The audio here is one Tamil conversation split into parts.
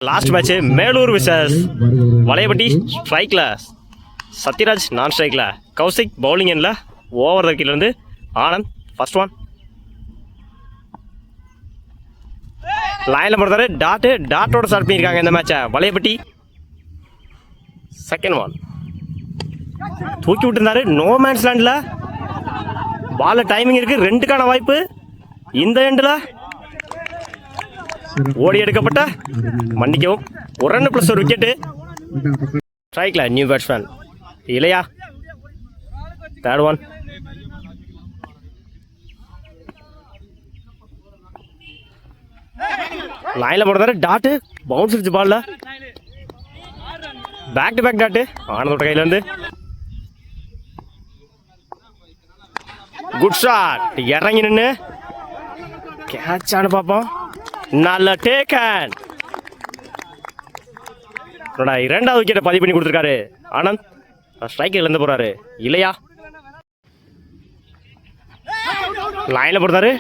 Last match Melur versus Valaiyapatti ஸ்ட்ரைக்கில் சத்யராஜ் நான் ஸ்ட்ரைக்கில் கௌசிக் பவுலிங் எண்ணில் ஓவர் தக்கிலேருந்து ஆனந்த் ஃபர்ஸ்ட் ஒன் லைனில் பொறுத்தாரு டாட்டோட ஸ்டார்ட் பண்ணியிருக்காங்க இந்த மேட்சை வளையப்பட்டி. செகண்ட் ஒன் தூக்கி விட்டுருந்தாரு நோ மேன்ஸ் லேண்டில் பாலில் டைமிங் இருக்குது, ரெண்டுக்கான வாய்ப்பு இந்த எண்டில் ஓடி எடுக்கப்பட்ட மன்னிக்கவும் ஒரு ரன் ப்ளஸ் ஒரு விக்கெட்டு. ஸ்ட்ரைக்கில் நியூ பேட்ஸ்மேன் இல்லையா தேர்ட் ஒன் லைனில் போடுறாரு டாட்டு பவுன்ஸ் அடிச்சு பால்ல பேக் டு பேக் டாட்டு ஆனந்தோட கையில் வந்து குட் ஷாட் இறங்கி நின்று கேட்ச் ஆனு பார்ப்போம். நல்ல டேக்கன் இரண்டாவது விக்கெட்டை பதிவு பண்ணி கொடுத்துருக்காரு ஆனந்த். ஸ்ட்ரைக்கர் இழந்து போறாரு இல்லையா லைனில் போடுறாரு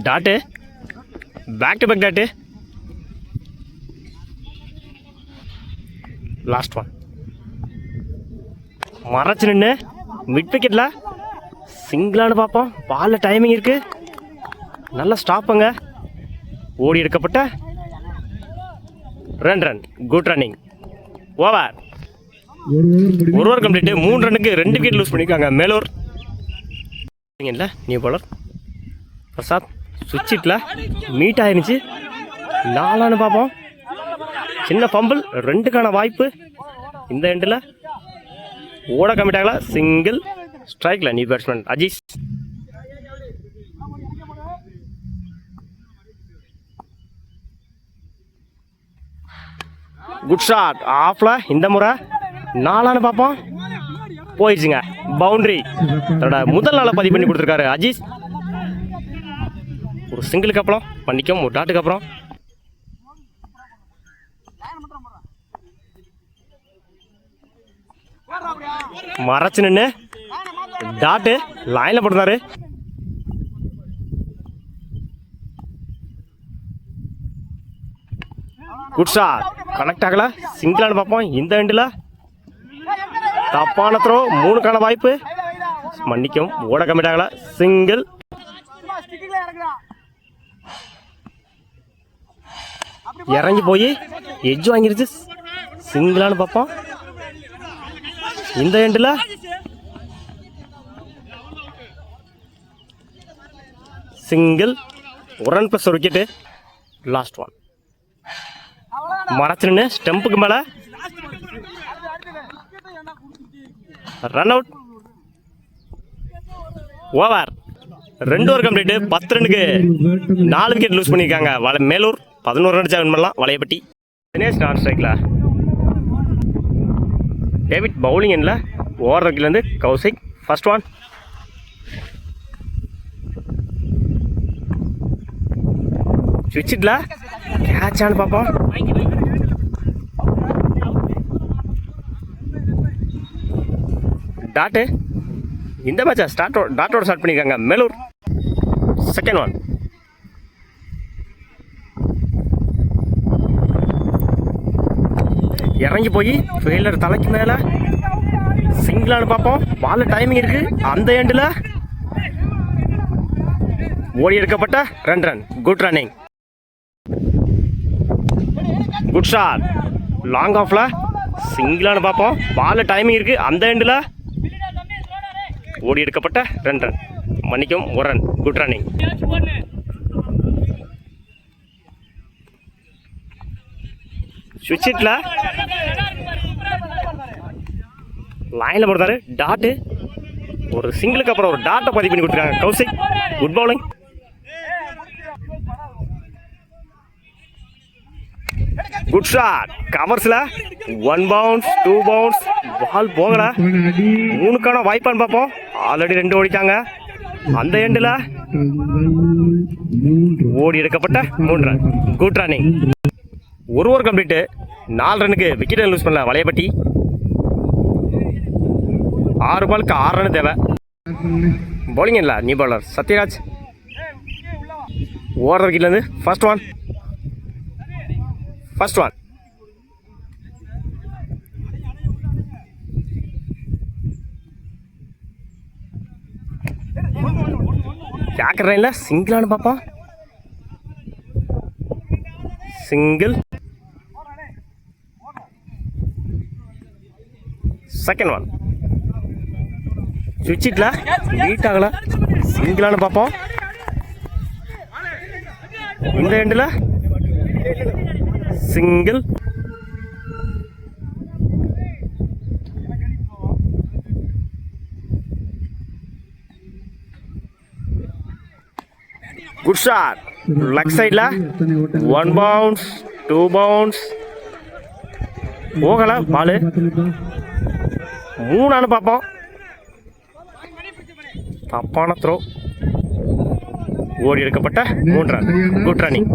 dot back to back dot. Last one மறைச்சு நின்று மிட் விக்கெட்ல சிங்கிளானு பார்ப்போம். பாலில் டைமிங் இருக்கு, நல்ல ஸ்டாப்புங்க. ஓடி எடுக்கப்பட்ட ரன் குட் ரன்னிங் ஓவர். ஒரு ஓவர் கம்ப்ளீட். 3 ரன்னுக்கு 2 விக்கெட் லூஸ் பண்ணியிருக்காங்க மேலூர். இல்லை நியூ பாலர் பிரசாத் சுவிட்சிட்டில் மீட் ஆயிருந்துச்சு. 4 பார்ப்போம். சின்ன பம்பிள் 2க்கான வாய்ப்பு இந்த எண்டில் ஓட கம்மிட்டாங்களா சிங்கிள். ஸ்ட்ரைக்கில் new batsman Aziz. Good shot ஆஃப்ல இந்த முறை 4 பார்ப்போம். போயிடுச்சுங்க பவுண்டரி. தன்னோட முதல் நாளை பதிவு பண்ணி கொடுத்துருக்காரு அஜீஸ். ஒரு சிங்கிளுக்கு அப்புறம் பண்ணிக்கும் ஒரு டாட்டுக்கு அப்புறம் மறைச்சு நின்று டாட்டு லைனில் போட்டுருந்தாரு. குட் ஷாட் கனெக்ட் ஆகல சிங்கிளானு பார்ப்போம். இந்த எண்டில் தப்பான த்ரோ 3க்கான வாய்ப்பு மன்னிக்கும் ஓட கமிட் ஆகல சிங்கிள். இறங்கி போய் எட்ஜ் வாங்கிருச்சு சிங்கிளானு பார்ப்போம். இந்த எண்டில் சிங்கிள். ஒரு ரன் ப்ளஸ் ஒரு விக்கெட்டு. லாஸ்ட் ஒன் மறைச்சு நின்று ஸ்டெம்புக்கு மேலே run out over. 2 over complete. 10 ரன்னுக்கு 4 விக்கெட் லூஸ் பண்ணியிருக்காங்க மேலூர். 11 ரன் வின் பண்ணலாம் வளையப்பட்டி. தினேஷ் நான் ஸ்ட்ரைக்கில் டேவிட் பவுலிங் எண்ணில் ஓவர் ரக்கிலேருந்து கௌசிக் ஃபர்ஸ்ட் ஒன் சுவிட்சிட்டில் கேட்ச் ஆனு பார்ப்போம். டாட்டு இந்த மேட்சை டாட்டோட ஸ்டார்ட் பண்ணியிருக்காங்க மேலூர். செகண்ட் ஒன் இறங்கி போய் ஃபீல்டர் தலைக்கு மேலே சிங்கிளானு பார்ப்போம். பால் டைமிங் இருக்கு அந்த எண்டில் ஓடி எடுக்கப்பட்ட run good running. Good shot long ஆஃப்ல சிங்கிளானு பார்ப்போம். பால் டைமிங் இருக்கு அந்த எண்டில் ஓடி எடுக்கப்பட்ட ரன் மன்னிக்கும் ஒரு ரன் குட் ரன்னிங். சுவிட்சிட்டில் லைனில் போடுறாரு டாட்டு. ஒரு சிங்கிளுக்கு அப்புறம் ஒரு டாட்டை பதிவு பண்ணி கொடுத்துருக்காங்க Kaushik. Good bowling. Good shot கவர்ஸில் 1 பவுன்ஸ் 2 பவுன்ஸ் பால் போகல 3க்கான வாய்ப்பான்னு பார்ப்போம். ஆல்ரெடி 2 ஓடிட்டாங்க அந்த எண்டில் ஓடி எடுக்கப்பட்ட 3 ரன் குட் ரன்னிங். ஒரு ஓவர் கம்ப்ளீட்டு. 4 ரன்னுக்கு விக்கெட் லூஸ் பண்ணல வளையப்பட்டி. 6 பாலுக்கு 6 ரன் தேவை. பவுலிங் இல்லை நியூ பாலர் சத்யராஜ். ஓவர் விக்கெட்லேருந்து ஃபர்ஸ்ட் ஒன் ஃபர்ஸ்ட் ஒன். ஜாக்கிரதையில் சிங்கிளானு பார்ப்போம். சிங்கிள். Second one. சுவிட்சிட்ல பீட் ஆகலை. சிங்கிளானு பார்ப்போம். இந்த எண்டில் சிங்கிள். Good shot. லெக் சைடில் 1 பவுன்ஸ் 2 பவுன்ஸ் போகலை. பாலு 3 பார்ப்போம். தப்பான த்ரோ. ஓடி எடுக்கப்பட்ட 3 ரன். Good running.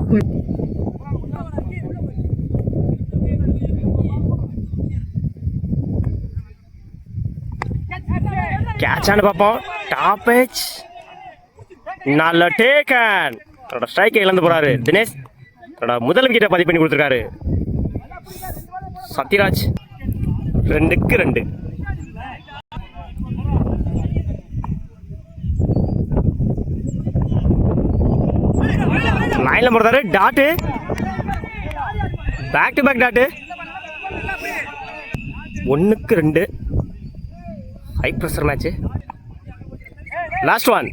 கேட்சான்னு பார்ப்போம். Top edge. நல்ல டேக்கன். தன்னோட ஸ்ட்ரைக்கை இழந்து போறாரு தினேஷ். தன்னோட முதல் விக்கெட்டை பதிவு பண்ணி கொடுத்துருக்காரு சத்யராஜ். 2க்கு 2. லைன்ல போறாரு. Dot. Back to back dot. 1க்கு 2. High pressure match. Last one.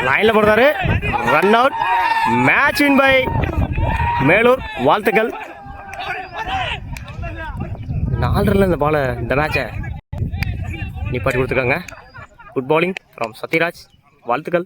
லைன்ல போறாரு. Run out. Match win by Melur. வாழ்த்துக்கள். 4 ரன்ல இந்த பாலை இந்த மேட்சை நிப்பாட்டி கொடுத்துருக்காங்க. Good bowling from Sathyaraj. வாழ்த்துக்கள்.